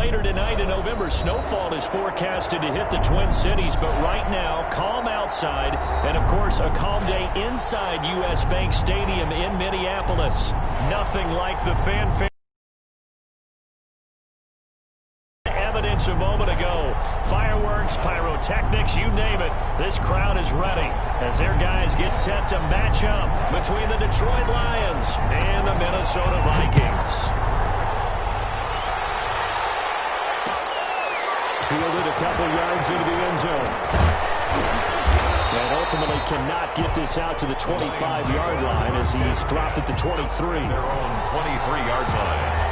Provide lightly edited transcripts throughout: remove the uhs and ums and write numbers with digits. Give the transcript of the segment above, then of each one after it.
later tonight in November. Snowfall is forecasted to hit the Twin Cities, but right now, calm outside, and of course, a calm day inside U.S. Bank Stadium in Minneapolis. Nothing like the fanfare evidence a moment ago. Fireworks, pyrotechnics, you name it. This crowd is ready as their guys get set to match up between the Detroit Lions and the Minnesota Vikings. Fielded a couple yards into the end zone. And ultimately cannot get this out to the 25-yard line as he's dropped at the 23. Their own 23-yard line.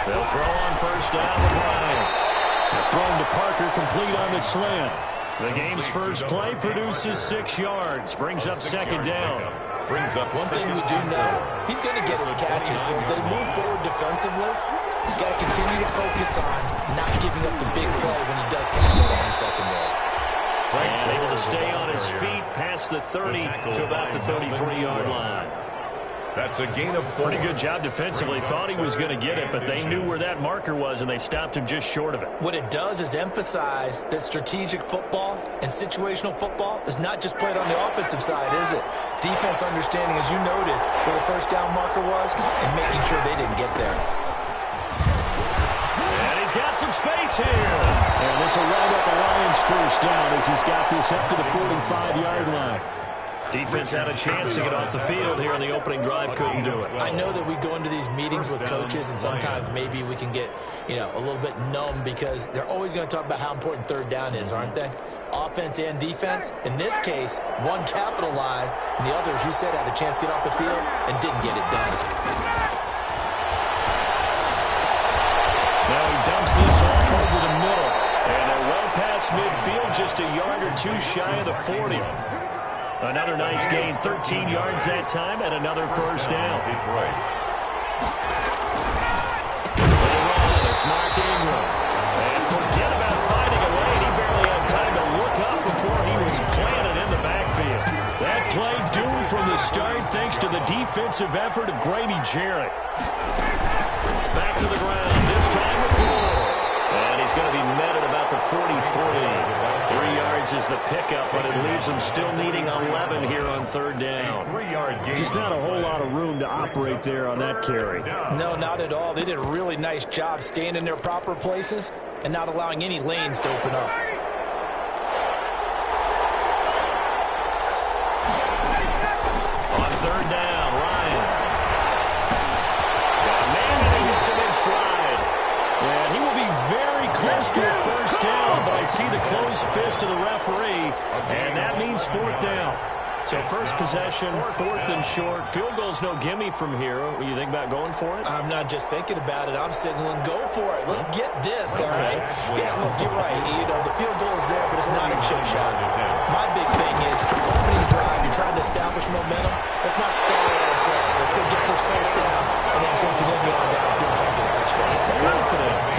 They'll throw on first down with Ryan. Thrown to Parker, complete on the slant. The game's first play produces 6 yards. Brings up second down. One thing we do know, he's going to get his catches. So as they move forward defensively, you've got to continue to focus on not giving up the big play when he does catch it on the secondary. And able to stay on his feet past the 30 to about the 33-yard line. That's a gain of 4. Pretty good job defensively. Thought he was going to get it, but they knew where that marker was, and they stopped him just short of it. What it does is emphasize that strategic football and situational football is not just played on the offensive side, is it? Defense understanding, as you noted, where the first down marker was and making sure they didn't get there. And he's got some space here. And this will round up the Lions' first down as he's got this up to the 45-yard line. Defense had a chance to get off the field here in the opening drive, couldn't do it. I know that we go into these meetings with coaches, and sometimes maybe we can get, a little bit numb because they're always going to talk about how important third down is, aren't they? Offense and defense. In this case, one capitalized, and the other, as you said, had a chance to get off the field and didn't get it done. Now he dumps this off over the middle, and they're well past midfield, just a yard or two shy of the 40. Another nice gain, 13 yards that time, and another first down. Detroit. It's Mark Ingram. And forget about finding a lane. He barely had time to look up before he was planted in the backfield. That play doomed from the start thanks to the defensive effort of Grady Jarrett. Back to the ground, this time with Moore. And he's going to be met at about the 43. 3 yards is the pickup, but it leaves them still needing 11 here on third down. 3-yard gain. Just not a whole lot of room to operate there on that carry. No, not at all. They did a really nice job staying in their proper places and not allowing any lanes to open up. On third down, Ryan. Got a man and he hits him in stride. And he will be very close to a first down, but I see the closed fist of the referee, and that means fourth down. So first possession, fourth and short. Field goal's no gimme from here. What do you think about going for it? I'm not just thinking about it. I'm signaling, go for it. Let's get this, all right? Yeah, look, you're right. The field goal is there, but it's not a chip shot. My big thing is, opening drive, you're trying to establish momentum. Let's not stall it ourselves. Let's go get this first down, and then continue on downfield and try to get a touchdown. Confidence.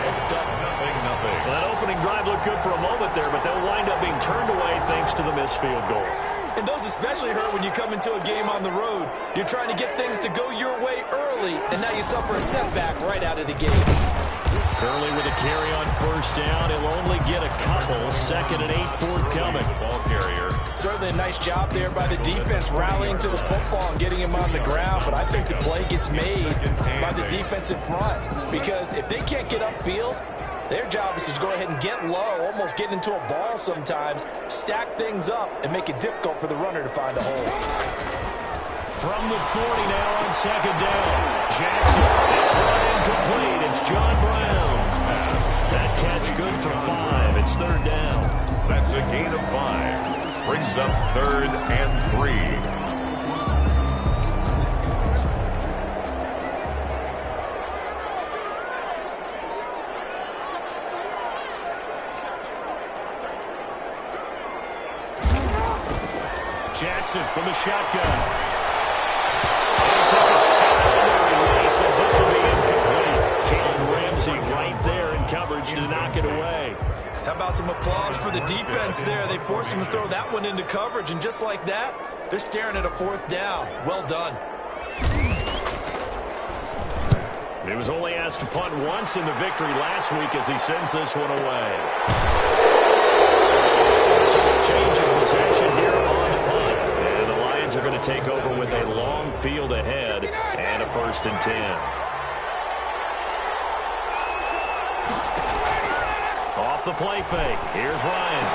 It's done. Nothing. Well, that opening drive looked good for a moment there, but they'll wind up being turned away thanks to the missed field goal. And those especially hurt when you come into a game on the road. You're trying to get things to go your way early, and now you suffer a setback right out of the gate. Gurley with a carry on first down. He'll only get a couple. Second and 8 forthcoming. Ball carrier. Certainly a nice job there by the defense rallying to the football and getting him on the ground, but I think the play gets made by the defensive front because if they can't get upfield, their job is to go ahead and get low, almost get into a ball sometimes, stack things up, and make it difficult for the runner to find a hole. From the 40 now on second down. Jackson. It's run incomplete. It's John Brown. That catch good for 5. It's third down. That's a gain of 5. Brings up 3rd and 3. Jackson from the shotgun. And takes a shot. coverage to knock it away. How about some applause for the defense there? They forced him to throw that one into coverage, and just like that, they're staring at a fourth down. Well done. He was only asked to punt once in the victory last week as he sends this one away. So a change of possession here on the punt. And the Lions are going to take over with a long field ahead and a 1st and 10. Off the play fake. Here's Ryan.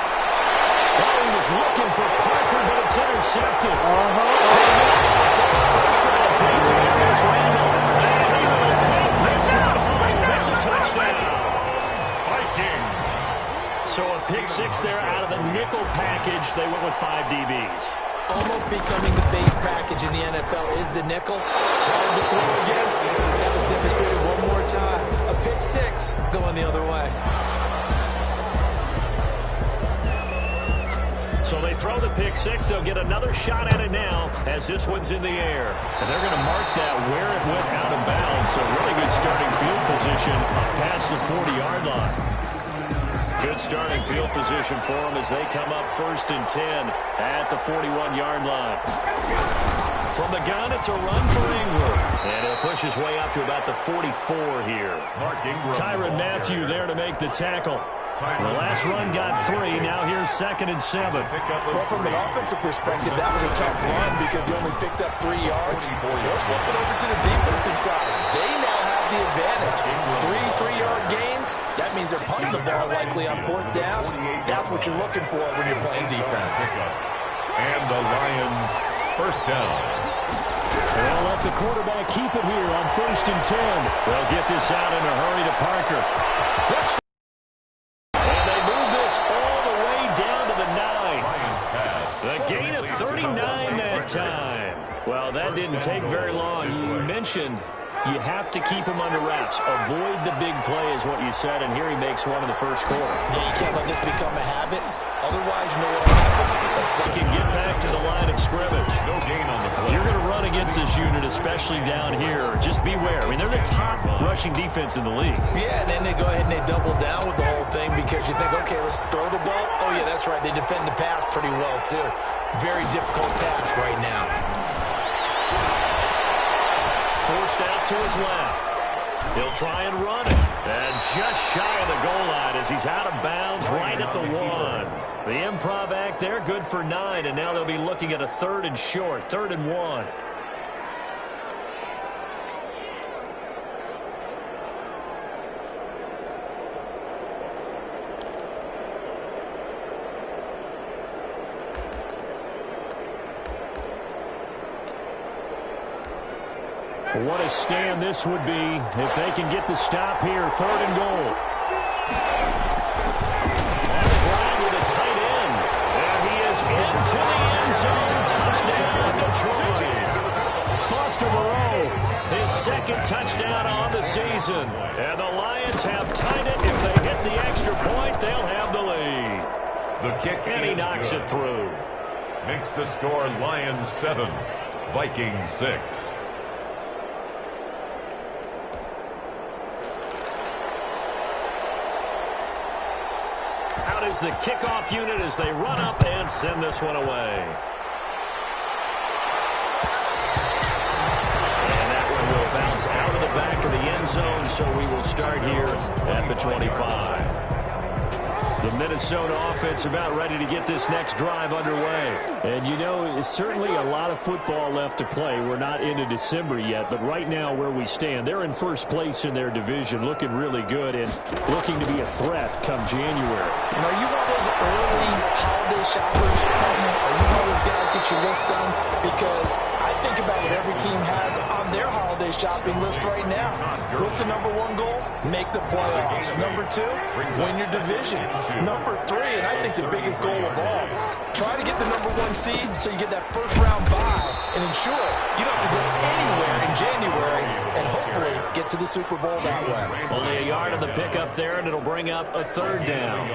Oh, he was looking for Parker, but it's intercepted. First round pick to Darius Randall. And he will take this one home. It's a touchdown. Vikings. So a pick six there out of the nickel package. They went with 5 DBs. Almost becoming the base package in the NFL is the nickel. Hard to throw against. That was demonstrated one more time. A pick six going the other way. So they throw the pick six. They'll get another shot at it now as this one's in the air. And they're going to mark that where it went out of bounds. So really good starting field position up past the 40-yard line. Good starting field position for them as they come up 1st and 10 at the 41-yard line. From the gun, it's a run for Ingram. And he'll push his way up to about the 44 here. Tyrann Mathieu there to make the tackle. The last run got 3. Now here's 2nd and 7. Well, from an offensive perspective, that was a tough run because he only picked up 3 yards. Let's flip it over to the defensive side. They now have the advantage. 3 3-yard gains. That means they're punting the ball likely on 4th down. That's what you're looking for when you're playing defense. And the Lions 1st down. They'll let the quarterback keep it here on 1st and 10. They'll get this out in a hurry to Parker. And they move this all the way down to the 9. A gain of 39 that time. Well, that didn't take very long. You mentioned you have to keep him under wraps. Avoid the big play is what you said, and here he makes one in the 1st quarter. Yeah, you can't let this become a habit. Otherwise, you know what will happen. If they can get back to the line of scrimmage. No gain on the play. If you're going to run against this unit, especially down here, just beware. I mean, they're the top rushing defense in the league. Yeah, and then they go ahead and they double down with the whole thing because you think, okay, let's throw the ball. Oh, yeah, that's right. They defend the pass pretty well, too. Very difficult task right now. Forced out to his left. He'll try and run it. And just shy of the goal line as he's out of bounds right at the 1. The improv act there, good for 9. And now they'll be looking at a 3rd and short, 3rd and 1. What a stand this would be if they can get the stop here. 3rd and goal. On the ground with a tight end. And he is into the end zone. Touchdown, Detroit. Foster Moreau, his 2nd touchdown on the season. And the Lions have tied it. If they hit the extra point, they'll have the lead. The kick and he knocks good. it through. Makes the score Lions 7, Vikings 6. Out is the kickoff unit as they run up and send this one away. And that one will bounce out of the back of the end zone, so we will start here at the 25. The Minnesota offense about ready to get this next drive underway. And, you know, it's certainly a lot of football left to play. We're not into December yet, but right now where we stand, they're in first place in their division, looking really good and looking to be a threat come January. And are you one of those early holiday shoppers? Are you one of those guys get your list done? Because I think about what every team has on their holiday shopping list right now. What's the number 1 goal? Make the playoffs. Number 2, win your division. Number 3, and I think the biggest goal of all, try to get the number 1 seed so you get that first round bye and ensure you don't have to go anywhere in January and hopefully get to the Super Bowl that way. Only a yard on the pickup there, and it'll bring up a 3rd down.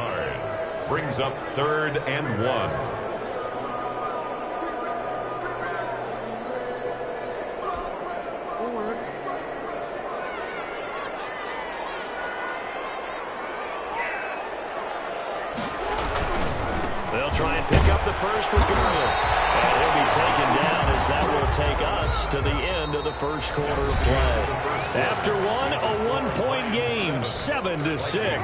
Brings up 3rd and 1. They'll try and pick up the first with Gurley. And he'll be taken down as that will take us to the end of the first quarter of play. After one, a one-point game, 7-6.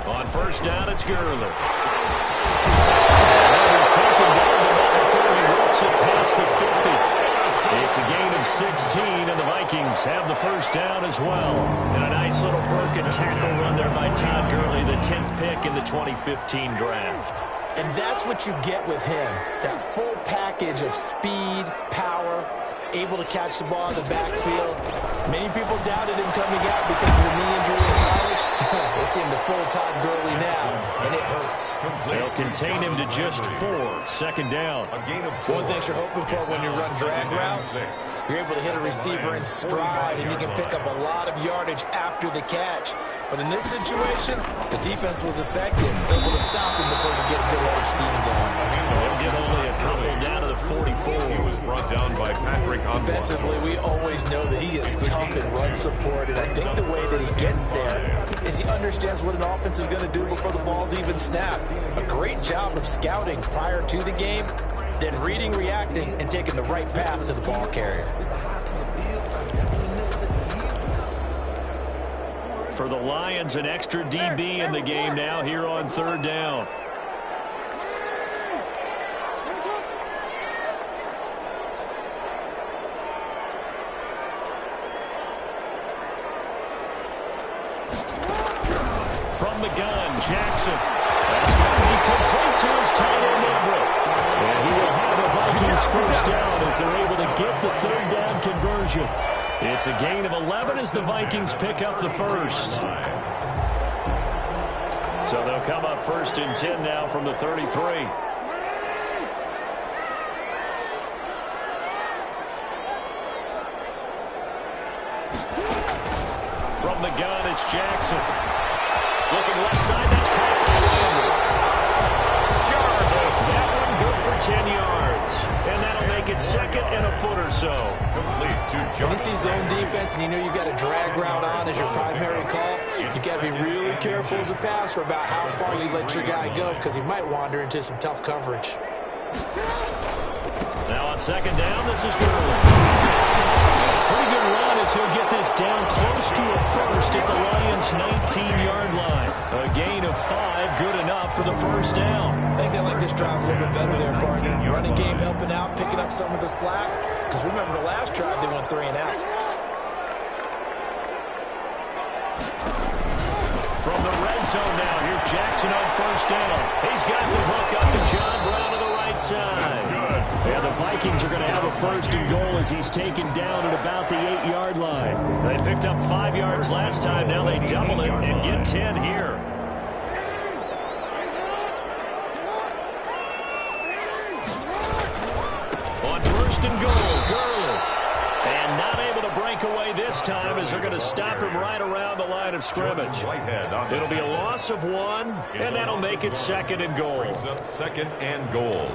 On first down, it's Gurley. Taken down before he works it past the 50. It's a gain of 16, and the Vikings have the first down as well. And a nice little broken tackle run there by Todd Gurley, the 10th pick in the 2015 draft. And that's what you get with him, that full package of speed, power, able to catch the ball in the backfield. Many people doubted him coming out because of the knee injury in college. We're seeing the full Todd Gurley now, and it hurts. They'll contain him to just 4. Second down. One thing you're hoping for when you run drag routes, you're able to hit a receiver in stride, and you can pick up a lot of yardage after the catch. But in this situation, the defense was effective, able to stop him before you get a good head of steam going. They'll get only a couple down to the 44. He was brought down by Patrick on Defensively, we always know that he is tough in run support, and I think the way that he gets there is he understands what an offense is going to do before the ball's even snapped. A great job of scouting prior to the game, then reading, reacting, and taking the right path to the ball carrier. For the Lions, an extra DB in the game now here on third down. From the gun, Jackson. That's going to be complete to his tight end Everett. And he will have the Vikings first down as they're able to get the third down conversion. It's a gain of 11 as the Vikings pick up the first. So they'll come up first and 10 now from the 33. From the gun, it's Jackson. Looking left side, that's caught by Landry. Jarvis, that one good for 10 yards. And that'll make it second and a foot or so. When you see zone defense and you know you've got a drag route on as your primary call, you've got to be really careful as a passer about how far you let your guy go because he might wander into some tough coverage. Now on second down, this is Gurley. Pretty good run as he'll get this down close to a first at the Lions' 19-yard line. A gain of 5, good enough for the first down. I think they like this drive a little bit better there, partner. Running game helping out, picking up some of the slack. Because remember the last drive, they went 3 and out. From the red zone now, here's Jackson on first down. He's got the hook up to John Brown to the right side. And the Vikings are going to have a first and goal as he's taken down at about the 8-yard line. They picked up 5 yards last time. Now they double it and get 10 here. On first and goal, Gurley. And not able to break away this time as they're going to stop him right around the line of scrimmage. It'll be a loss of 1, and that'll make it second and goal. Brings up second and goal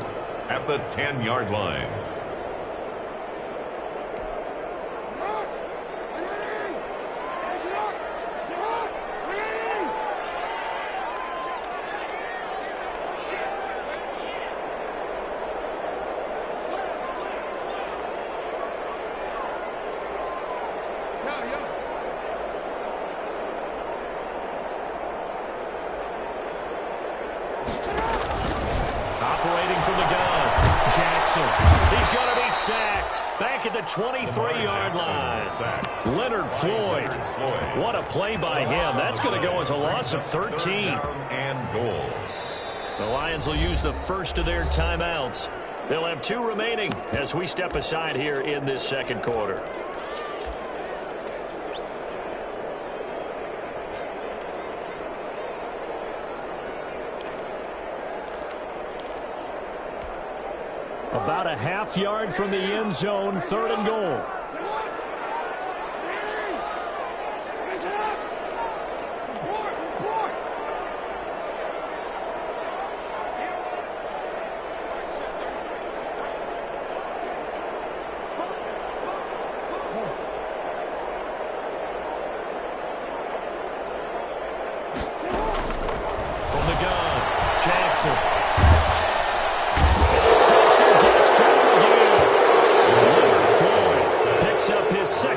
at the 10-yard line. Operating from the gun, Jackson. He's going to be sacked. Back at the 23-yard line. Leonard Floyd. What a play by him. That's going to go as a loss of 13. And goal. The Lions will use the first of their timeouts. They'll have 2 remaining as we step aside here in this second quarter. About a half yard from the end zone, third and goal.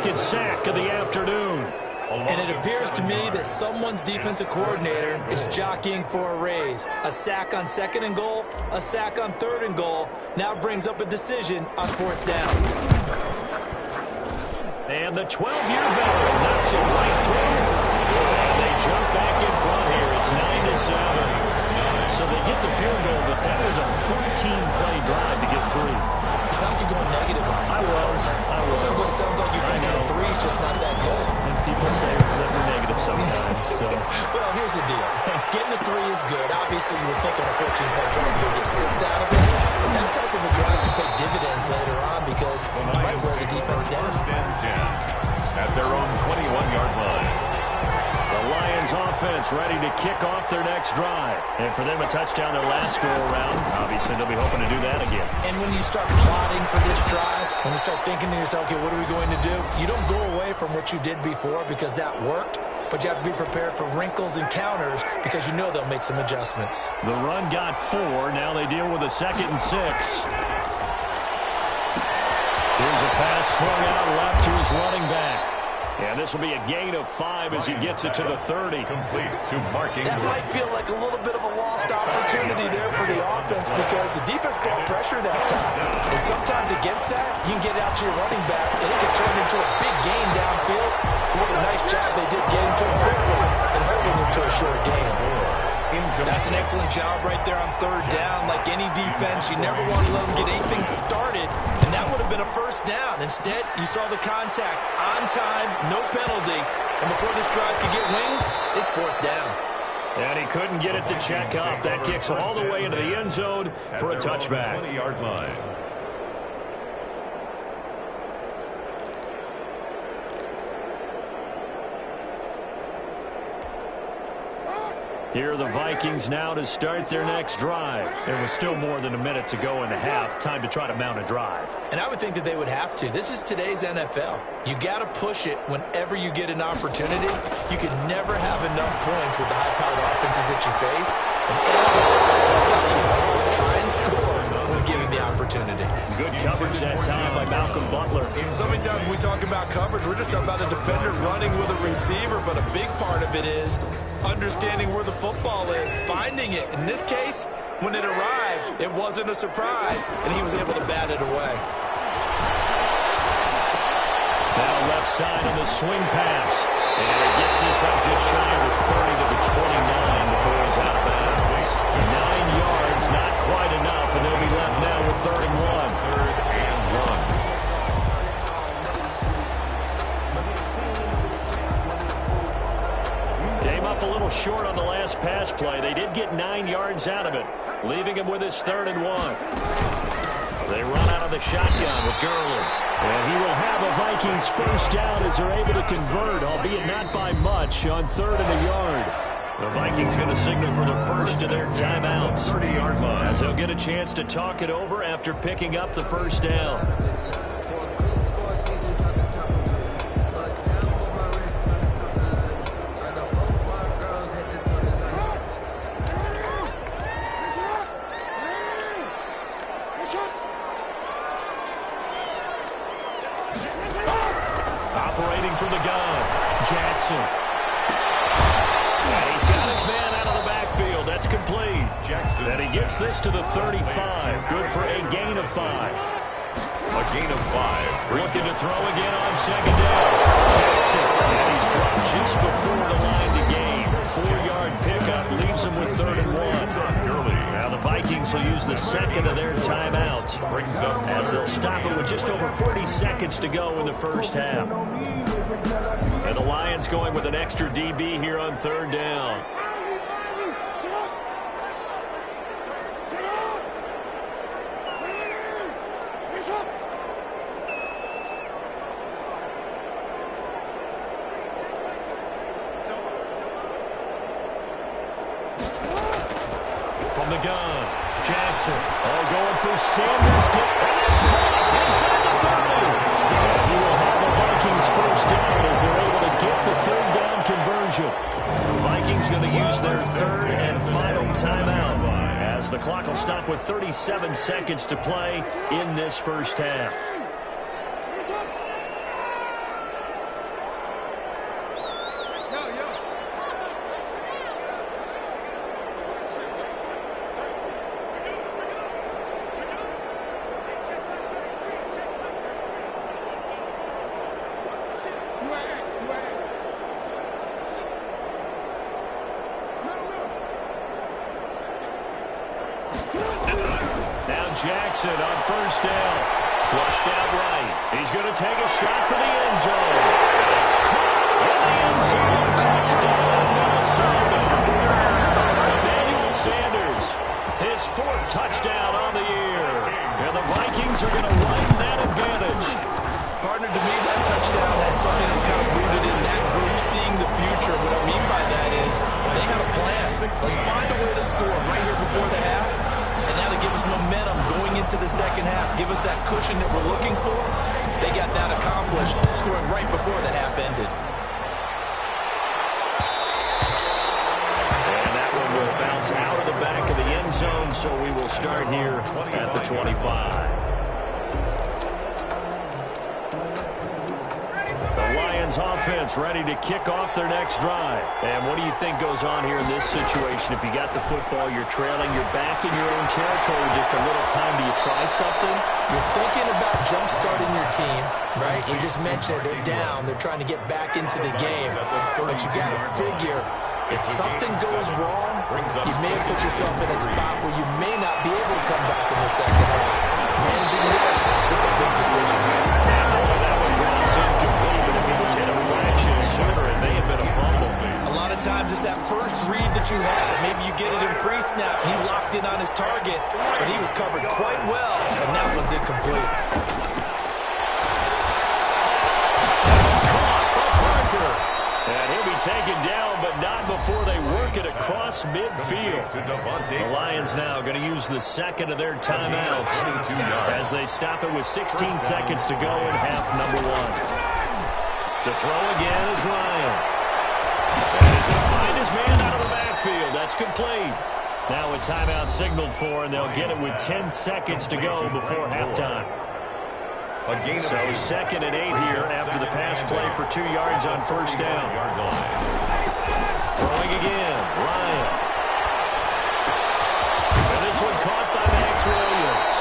second sack of the afternoon. And it appears to me that someone's defensive coordinator is jockeying for a raise. A sack on 2nd and goal, a sack on 3rd and goal, now brings up a decision on 4th down. And the 12-year veteran knocks it right through. And they jump back in front here. It's 9-7. So they get the field goal, but that was a 14-play drive to get 3. It's not like you're going negative on it. I was. Sounds like you're thinking a 3 is just not that good. And people say that we're negative sometimes. So. Well, here's the deal. Getting the 3 is good. Obviously, you would think on a 14-play drive you'll get 6 out of it. But that type of a drive can pay dividends later on because you might wear the defense down. First and 10 at their own 21-yard line. The Lions offense ready to kick off their next drive. And for them, a touchdown their last go-around. Obviously, they'll be hoping to do that again. And when you start plotting for this drive, when you start thinking to yourself, okay, what are we going to do? You don't go away from what you did before because that worked, but you have to be prepared for wrinkles and counters because you know they'll make some adjustments. The run got 4. Now they deal with a 2nd and 6. Here's a pass swung out left to his running back. And this will be a gain of 5 as he gets it to the 30. Complete to marking. That might feel like a little bit of a lost opportunity there for the offense because the defense brought pressure that time. And sometimes against that, you can get out to your running back, and it can turn into a big gain downfield. What a nice job they did getting to him quickly and holding him to a short gain. That's an excellent job right there on 3rd down. Like any defense, you never want to let them get anything started, and that would have been a 1st down. Instead, you saw the contact on time, no penalty, and before this drive could get wings, it's 4th down. And he couldn't get it to check up. That kicks all the way into the end zone for a touchback. 20-yard line. Here are the Vikings now to start their next drive. There was still more than a minute to go in the half. Time to try to mount a drive. And I would think that they would have to. This is today's NFL. You got to push it whenever you get an opportunity. You can never have enough points with the high-powered offenses that you face. And analytics will tell you, try and score when given the opportunity. Good coverage that time by Malcolm Butler. So many times when we talk about coverage, we're just talking about a defender running with a receiver, but a big part of it is understanding where the football is, finding it. In this case, when it arrived, it wasn't a surprise, and he was able to bat it away. Now left side on the swing pass. And it gets this up just shy of the 30 to the 29 before he's out of bounds. 9 yards, not quite enough, and they'll be left now with 3rd and 1. 3rd and 1. Came up a little short on the last pass play. They did get 9 yards out of it, leaving him with his 3rd and 1. They run out of the shotgun with Gurley. And he will have a Vikings 1st down as they're able to convert, albeit not by much, on 3rd and a yard. The Vikings going to signal for the first of their timeouts. 30-yard line. As they'll get a chance to talk it over after picking up the 1st down. Operating from the gun, Jackson. And he's got his man out of the backfield. That's complete. Jackson. And he gets this to the 35. Good for a gain of 5. A gain of 5. Looking to throw again on 2nd down. Jackson. And he's dropped just before the line to gain. 4-yard pickup leaves him with 3rd and 1. Now the Vikings will use the 2nd of their timeouts. Brings up as they'll stop it with just over 40 seconds to go in the 1st half. And the Lions going with an extra DB here on 3rd down. From the gun, Jackson. Oh, going for Sanders. And it's caught inside the 30. And he will have the Vikings 1st down as they're able to get the 3rd down conversion. The Vikings going to use their 3rd and final timeout as the clock will stop with 37 seconds to play in this 1st half. Jackson on first down. Flushed out right. He's going to take a shot for the end zone. It's caught in the end zone. Touchdown, Minnesota. Emmanuel Sanders, his 4th touchdown on the year. And the Vikings are going to widen that advantage. Partner, to me, that touchdown had something that was kind of rooted in that group seeing the future. What I mean by that is they had a plan. Let's find a way to score right here before the half, and that'll give us momentum going into the second half. Give us that cushion that we're looking for. They got that accomplished, scoring right before the half ended. And that one will bounce out of the back of the end zone, so we will start here at the 25. Offense ready to kick off their next drive. And what do you think goes on here in this situation? If you got the football, you're trailing, you're back in your own territory with just a little time. Do you try something? You're thinking about jump-starting your team, right? You just mentioned it. They're down. They're trying to get back into the game. But you got to figure, if something goes wrong, you may have put yourself in a spot where you may not be able to come back in the second half. Managing risk, this is a big decision here. That one drops incomplete, but if he was hit a fraction sooner, it may have been a fumble. A lot of times it's that first read that you had. Maybe you get it in pre-snap. He locked in on his target, but he was covered quite well, and that one's incomplete. It's caught by Parker. And he'll be taken down, but not before they work it across midfield. The Lions now going to use the second of their timeouts as they stop it with 16 seconds to go in half number 1. To throw again is Ryan. And he's going to find his man out of the backfield. That's complete. Now a timeout signaled for, and they'll get it with 10 seconds to go before halftime. So 2nd and 8 here after the pass play for 2 yards on first down. Throwing again, Ryan. And this one caught by Max Williams.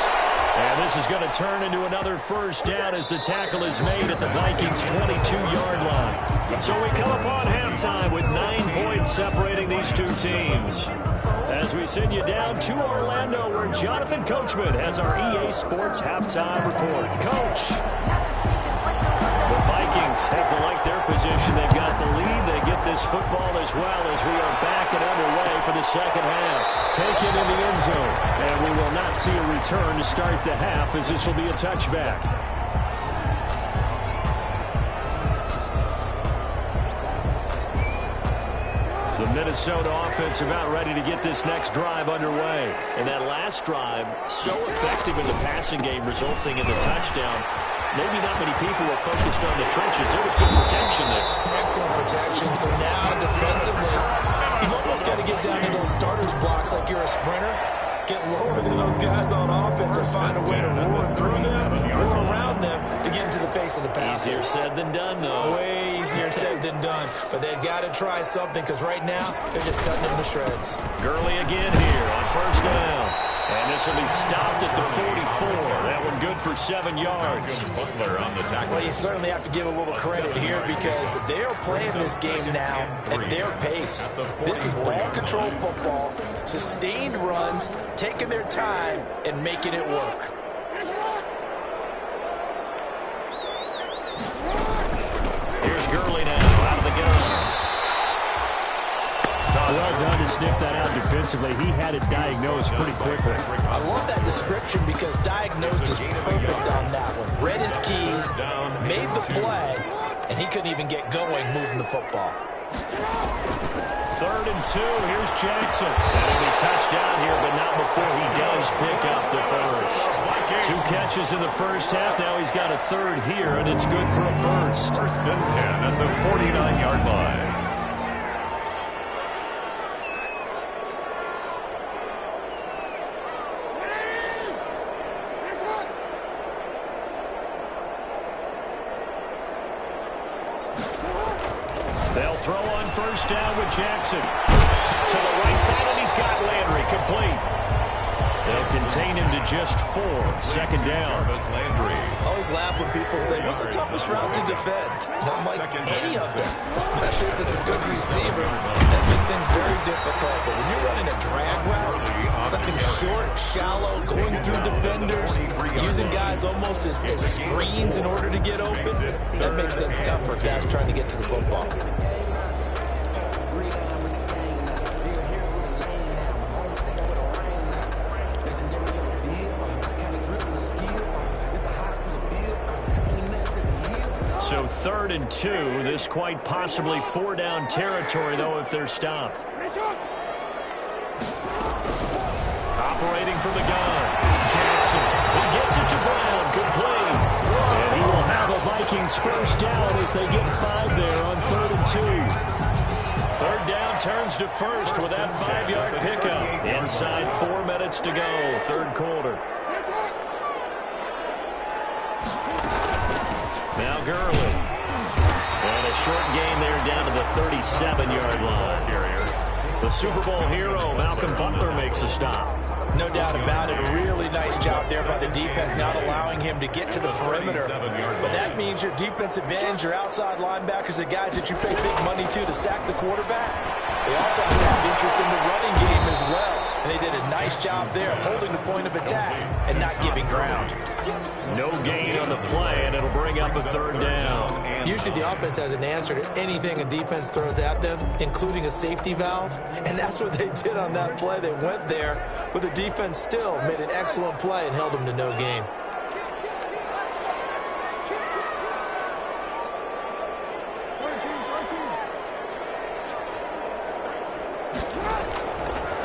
And this is going to turn into another first down as the tackle is made at the Vikings' 22-yard line. So we come upon halftime with 9 points separating these two teams. As we send you down to Orlando, where Jonathan Coachman has our EA Sports halftime report. Coach, the Vikings have to like their position. They've got the lead. They get this football as well as we are back and underway for the second half. Taken in the end zone, and we will not see a return to start the half as this will be a touchback. The Minnesota offense about ready to get this next drive underway. And that last drive, so effective in the passing game, resulting in the touchdown. Maybe not many people were focused on the trenches. There was good protection there. Excellent protection. So now, defensively, you've almost got to get down to those starters blocks like you're a sprinter. Get lower than those guys on offense and find a way to roar through them or around them to get into the face of the passer. Easier said than done, though. Way easier said than done. But they've got to try something because right now they're just cutting them to shreds. Gurley again here on first down. And this will be stopped at the 44. That one good for 7 yards. Butler on the tackle. Well, you certainly have to give a little credit here because they are playing this game now at their pace. This is ball control football, sustained runs, taking their time and making it work. Here's Gurley now out of the gun. Well done to sniff that out defensively. He had it diagnosed pretty quickly. I love that description because diagnosed is perfect on that one. Read his keys, made the play, and he couldn't even get going moving the football. 3rd and 2. Here's Jackson. That'll be touchdown here, but not before he does pick up the first. 2 catches in the first half. Now he's got a 3rd here, and it's good for a first. 1st and 10 at the 49-yard line. They'll throw on first down with Jackson. To the right side, and he's got Landry complete. They'll contain him to just 4. 2nd down. I always laugh when people say, what's the toughest route to defend? Not like any of them, especially if it's a good receiver. That makes things very difficult. But when you're running a drag route, Something short, shallow, going through defenders, using guys almost as screens in order to get open. That makes things tough for guys trying to get to the football. So 3rd and 2. This quite possibly 4-down territory, though, if they're stopped. Operating from the gun, Jackson. He gets it to Brown. Complete. And he will have a Vikings first down as they get 5 there on 3rd and 2. 3rd down turns to first with that 5-yard pickup. Inside 4 minutes to go, 3rd quarter. Now Gurley. And a short gain there down to the 37-yard line. The Super Bowl hero, Malcolm Butler, makes a stop. No doubt about it. A really nice job there by the defense, not allowing him to get to the perimeter. But that means your defensive ends, your outside linebackers, the guys that you pay big money to sack the quarterback, they also have to have interest in the running game as well. And they did a nice job there holding the point of attack and not giving ground. No gain on the play, and it'll bring up a 3rd down. Usually the offense has an answer to anything a defense throws at them, including a safety valve. And that's what they did on that play. They went there, but the defense still made an excellent play and held them to no gain.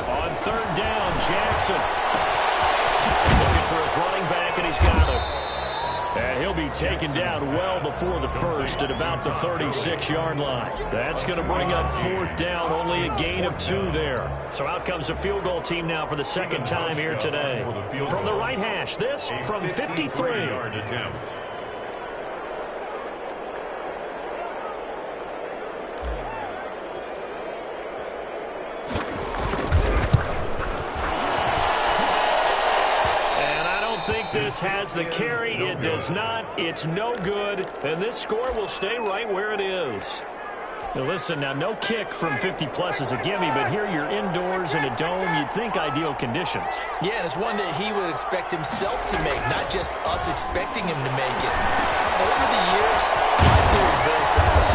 On 3rd down, Jackson. Looking for his running back, and he's got it. And he'll be taken down well before the first at about the 36-yard line. That's going to bring up 4th down, only a gain of 2 there. So out comes the field goal team now for the 2nd time here today. From the right hash, this from 53. This has the carry. It does not. It's no good. And this score will stay right where it is. Now listen, now no kick from 50-plus is a gimme, but here you're indoors in a dome. You'd think ideal conditions. Yeah, and it's one that he would expect himself to make, not just us expecting him to make it. Over the years, my theory is very simple.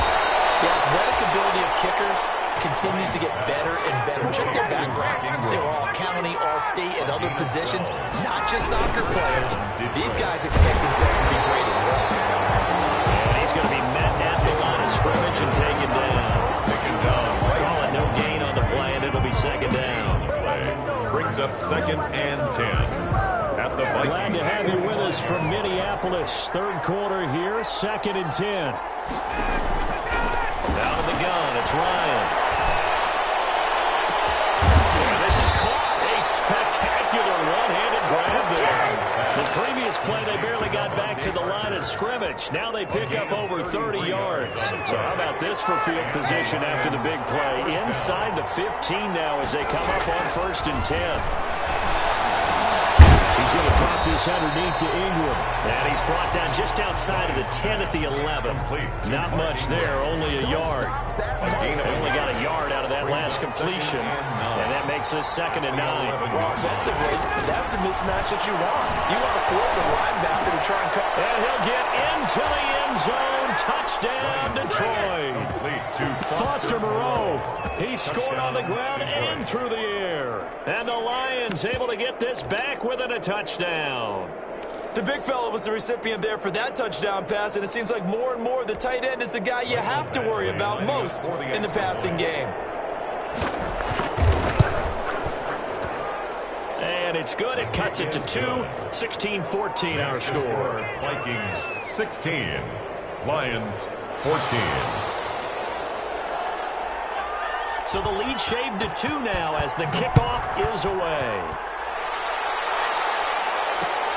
The athletic ability of kickers continues to get better and better. Check their background. They were all county, all state, and other positions, not just soccer players. These guys expect themselves to be great as well. And he's going to be met at the line of scrimmage and taken down. Call it no gain on the play, and it'll be 2nd down. Brings up 2nd and 10. At the Vikings. Glad to have you with us from Minneapolis. 3rd quarter here, 2nd and 10. Out of the gun, it's Ryan. Spectacular one-handed grab there. The previous play, they barely got back to the line of scrimmage. Now they pick up over 30 yards. So how about this for field position after the big play? Inside the 15 now as they come up on 1st and 10. He's going to drop this underneath to Ingram. And he's brought down just outside of the 10 at the 11. Not much there, only a yard. They only got a yard out of that last completion. And that makes this 2nd and 9. Well, offensively, that's the mismatch that you want. You want to force a linebacker to try and cut. And he'll get into the end zone. Touchdown, Detroit. Foster Moreau. He scored on the ground and through the air. And the Lions able to get this back within a touchdown. The big fella was the recipient there for that touchdown pass, and it seems like more and more the tight end is the guy you have to worry about most in the passing game. And it's good. It cuts it to 2. 16-14 our score. Vikings 16. Lions 14. So the lead shaved to 2 now as the kickoff is away.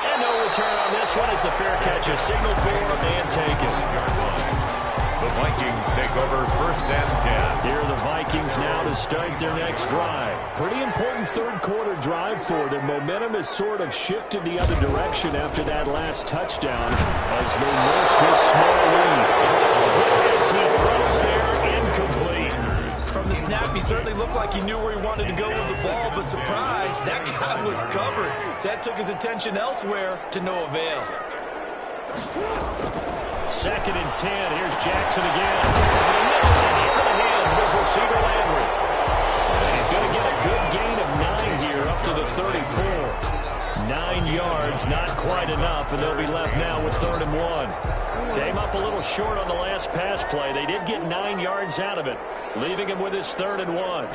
And no return on this one as the fair catch is signaled for and taken. The Vikings take over 1st and 10. Here are the Vikings now to start their next drive. Pretty important 3rd quarter drive for them. Momentum has sort of shifted the other direction after that last touchdown as they nurse this small lead. As he throws there, incomplete. From the snap, he certainly looked like he knew where he wanted to go with the ball, but surprise, that guy was covered. So that took his attention elsewhere to no avail. 2nd and 10. Here's Jackson again. Into the hands of his receiver Landry. And he's going to get a good gain of 9 here up to the 34. 9 yards, not quite enough, and they'll be left now with 3rd and 1. Came up a little short on the last pass play. They did get 9 yards out of it, leaving him with his 3rd and 1. And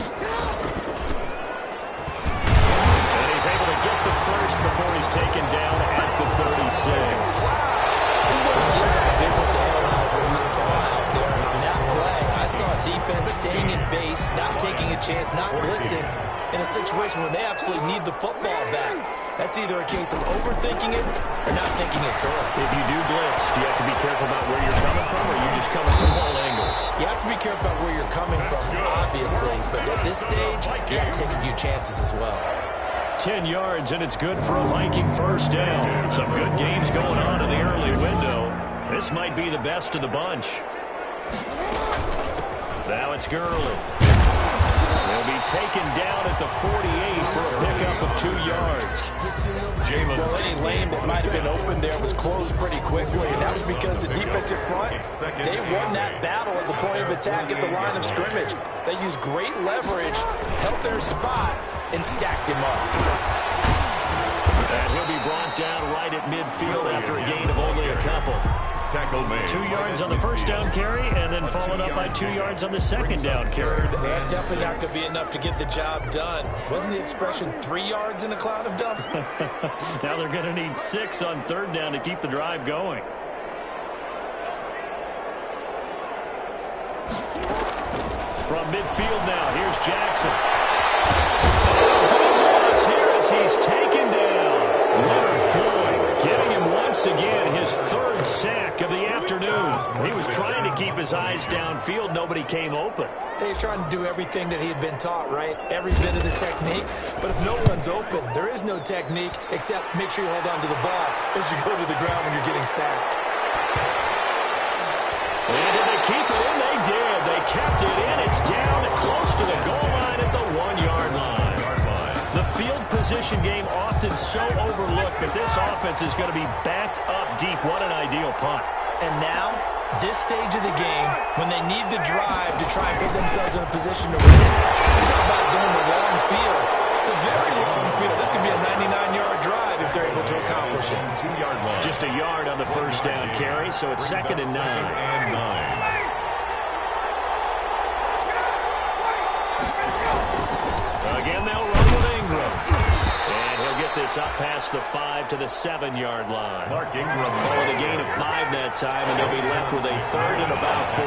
he's able to get the first before he's taken down at the 36. It's our business to analyze what we saw out there. And on that play, I saw a defense staying in base, not taking a chance, not blitzing, in a situation where they absolutely need the football back. That's either a case of overthinking it or not thinking it through. If you do blitz, do you have to be careful about where you're coming from, or are you just coming from all angles? You have to be careful about where you're coming from, obviously. But at this stage, you have to take a few chances as well. 10 yards, and it's good for a Viking first down. Some good games going on in the early window. This might be the best of the bunch. Now it's Gurley. He'll be taken down at the 48 for a pickup of 2 yards. Well, any lane that might have been open there was closed pretty quickly, and that was because the defensive front, they won that battle at the point of attack at the line of scrimmage. They used great leverage, held their spot, and stacked him up. And he'll be brought down right at midfield after a gain of only a couple. 2 yards on the first down carry, and then followed up by 2 yards on the second down carry. That's definitely not going to be enough to get the job done. Wasn't the expression 3 yards in a cloud of dust? Now they're going to need 6 on 3rd down to keep the drive going. From midfield now, here's Jackson. Here as he's taken down. Leonard Floyd getting him once again his 3rd sack of the afternoon. He was trying to keep his eyes downfield. Nobody came open. He's trying to do everything that he had been taught, right? Every bit of the technique. But if no one's open, there is no technique except make sure you hold on to the ball as you go to the ground when you're getting sacked. And did they keep it in? They did. They kept it in. It's down close to the goal line at the 1-yard line. The field position game often so overlooked, but this offense is going to be backed up deep. What an ideal punt. And now, this stage of the game, when they need the drive to try and put themselves in a position to win, you talk about going the long field, the very long field. This could be a 99-yard drive if they're able to accomplish it. Just a yard on the first down carry, so it's 2nd and 9. Again, they'll run with Ingram. And he'll get this up past the 5 to the 7-yard line. Mark Ingram calling a gain of 5 that time, and they'll be left with a 3rd and about 4.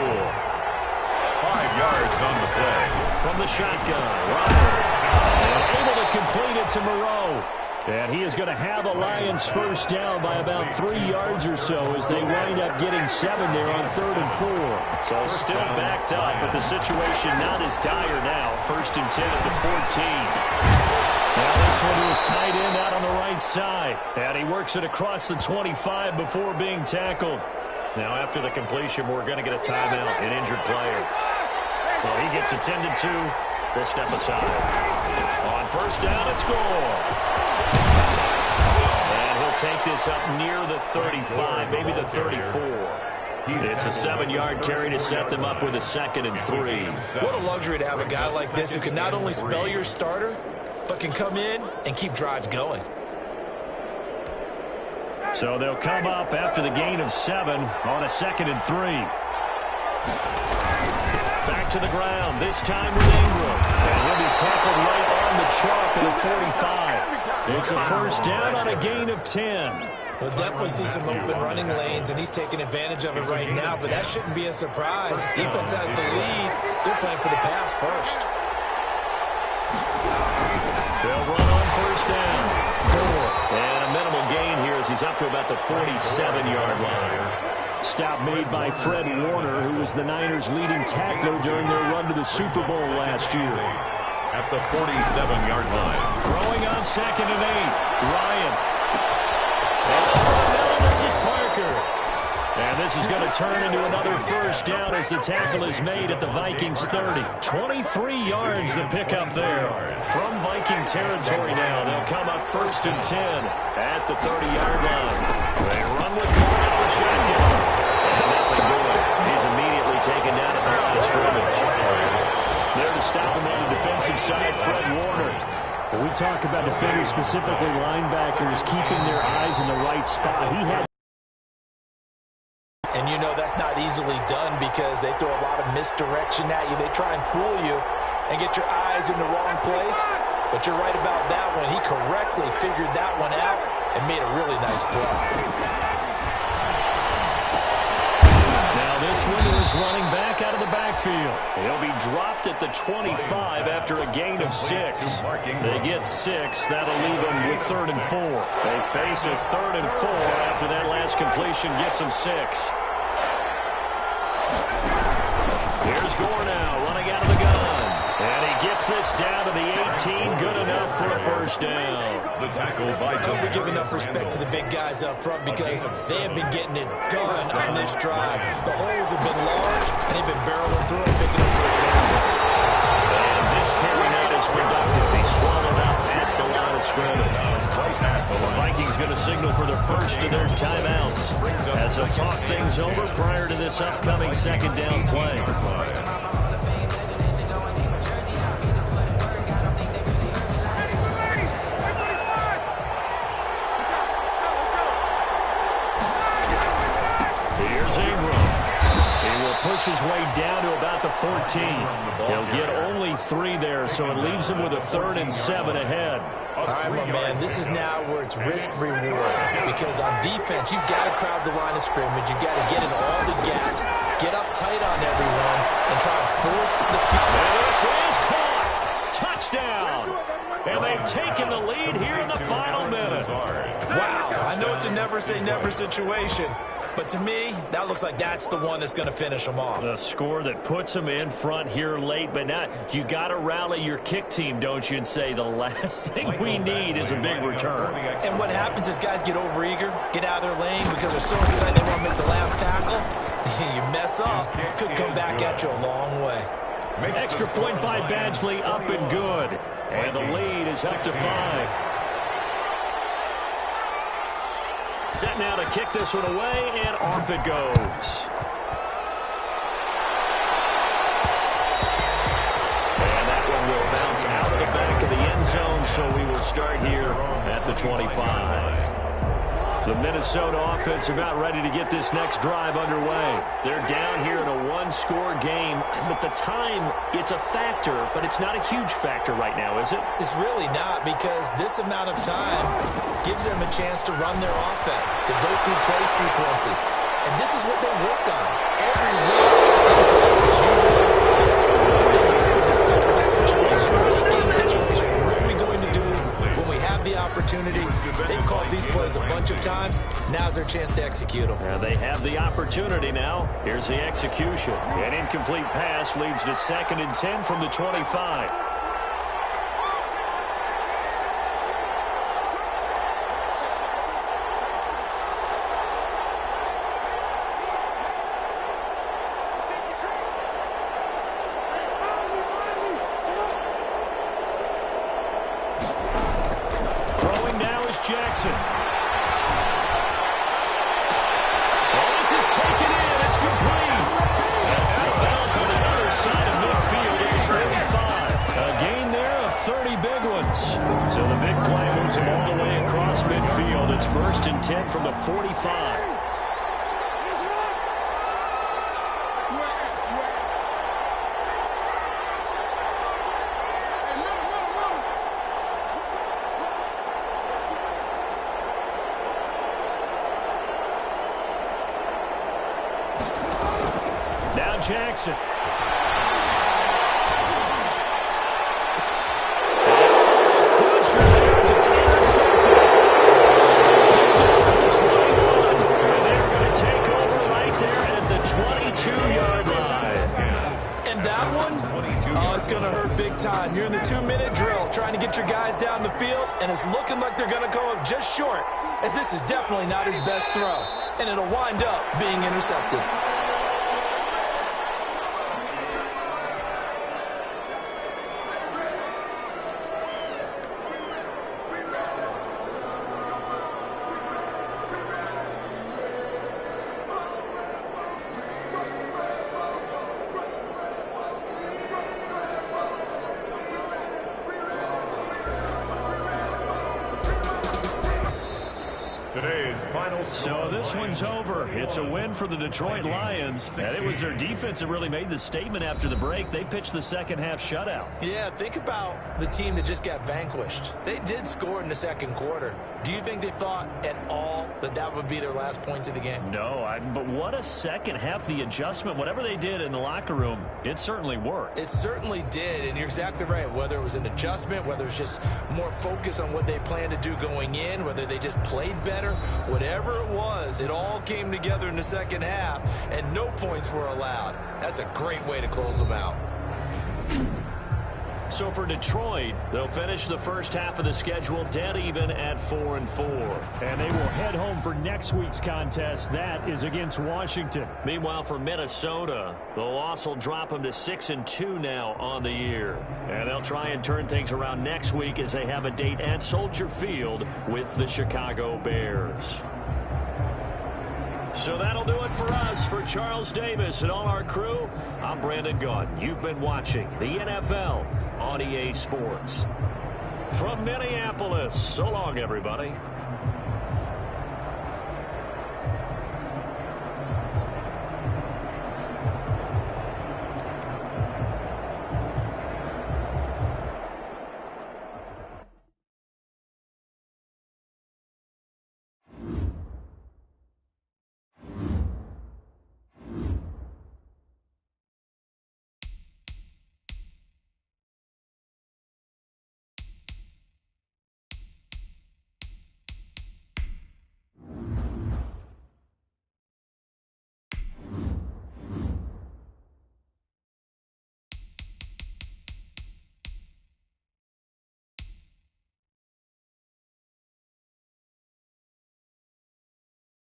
5 yards on the play. From the shotgun, Ryan. And able to complete it to Moreau. And he is going to have a Lions first down by about 3 yards or so as they wind up getting 7 there on 3rd and 4. So still backed up, but the situation not as dire now. 1st and 10 at the 14. Now this one was tight end out on the right side. And he works it across the 25 before being tackled. Now after the completion, we're going to get a timeout, an injured player. Well, he gets attended to. We'll step aside. On first down, it's Gore. And he'll take this up near the 35, maybe the 34. It's a 7-yard carry to set them up with a 2nd and 3. What a luxury to have a guy like this who can not only spell your starter, but can come in and keep drives going. So they'll come up after the gain of 7 on a 2nd and 3. Back to the ground, this time with Ingram. And he'll be tackled right on the chalk at the 45. It's a first down on a gain of 10. We'll definitely see some open running lanes, and he's taking advantage of it right now, but that shouldn't be a surprise. Defense has the lead. They're playing for the pass first. They'll run on first down. And a minimal gain here as he's up to about the 47-yard line. Stop made by Fred Warner, who was the Niners' leading tackler during their run to the Super Bowl last year. At the 47-yard line. Throwing on 2nd and 8. Ryan. And this is Parker. And this is going to turn into another first down as the tackle is made at the Vikings 30. 23 yards the pickup there. From Viking territory now, they'll come up 1st and 10 at the 30-yard line. They run with Moore out of the shotgun. And nothing doing. He's immediately taken down at the line of scrimmage. There to stop him on the defensive side, Fred Warner. When we talk about defenders, specifically linebackers, keeping their eyes in the right spot. He had. And you know that's not easily done because they throw a lot of misdirection at you. They try and fool you and get your eyes in the wrong place. But you're right about that one. He correctly figured that one out and made a really nice play. Now this one is running back out of the backfield. He'll be dropped at the 25 after a gain of 6. They get 6. That'll leave them with 3rd and 4. They face a 3rd and 4 after that last completion gets them 6. Here's Gore now, running out of the gun. And he gets this down to the 18. Good enough for a first down. The tackle by I hope we give enough respect to the big guys up front because they have been getting it done on this drive. The holes have been large, and they've been barreling through and picking up first downs. And this carry out is productive. He swallowed up at the line of scrimmage. The Vikings going to signal for the first of their timeouts as they'll talk things over prior to this upcoming 2nd down play. Push his way down to about the 14. He'll get only 3 there, so it leaves him with a 3rd and 7 ahead. All right, my man, this is now where it's risk-reward because on defense, you've got to crowd the line of scrimmage. You've got to get in all the gaps, get up tight on everyone, and try to force the people. This is caught. Touchdown. And they've taken the lead here in the final minute. Wow, I know it's a never-say-never situation. But to me, that looks like that's the one that's going to finish them off. The score that puts them in front here late, but now you got to rally your kick team, don't you, and say the last thing we need is a big return. And what happens is guys get overeager, get out of their lane because they're so excited they want to make the last tackle. You mess up, could come back at you a long way. Extra point by Badgley, up and good. And the lead is up to 5. Set now to kick this one away, and off it goes. And that one will bounce out of the back of the end zone, so we will start here at the 25. The Minnesota offense about ready to get this next drive underway. They're down here in a 1-score game, but the time, it's a factor, but it's not a huge factor right now, is it? It's really not because this amount of time gives them a chance to run their offense, to go through play sequences. And this is what they work on every week in practice, usually on Friday. They go with this type of a situation, late game situation. What are we going to do when we have the opportunity? They've called these plays a bunch of times. Now's their chance to execute them. They have the opportunity now. Here's the execution. An incomplete pass leads to 2nd and 10 from the 25. Throwing now is Jackson. This is taken in. It's complete. And out of bounds on the other side of midfield at the 35. A gain there of 30 big ones. So the big play moves him all the way across midfield. It's 1st and 10 from the 45. Now Jackson. Crusher there as it's intercepted. Picked off at the 21. And they're going to take over right there at the 22-yard line. And that one, it's going to hurt big time. You're in the 2-minute drill trying to get your guys down the field, and it's looking like they're going to go up just short, as this is definitely not his best throw. and it'll wind up being intercepted. Today's final score. So this one's over. It's a win for the Detroit Lions, and it was their defense that really made the statement after the break. They pitched the second half shutout. Yeah, think about the team that just got vanquished. They did score in the second quarter. Do you think they thought at all that that would be their last points of the game? No, but what a second half. The adjustment, whatever they did in the locker room, it certainly worked. It certainly did, and you're exactly right. Whether it was an adjustment, whether it was just more focus on what they planned to do going in, whether they just played better, whatever it was, it all came together in the second half, and no points were allowed. That's a great way to close them out. So for Detroit, they'll finish the first half of the schedule dead even at 4-4. And they will head home for next week's contest. That is against Washington. Meanwhile, for Minnesota, the loss will drop them to 6-2 now on the year. And they'll try and turn things around next week as they have a date at Soldier Field with the Chicago Bears. So that'll do it for us. For Charles Davis and all our crew, I'm Brandon Gunn. You've been watching the NFL on EA Sports. From Minneapolis, so long, everybody.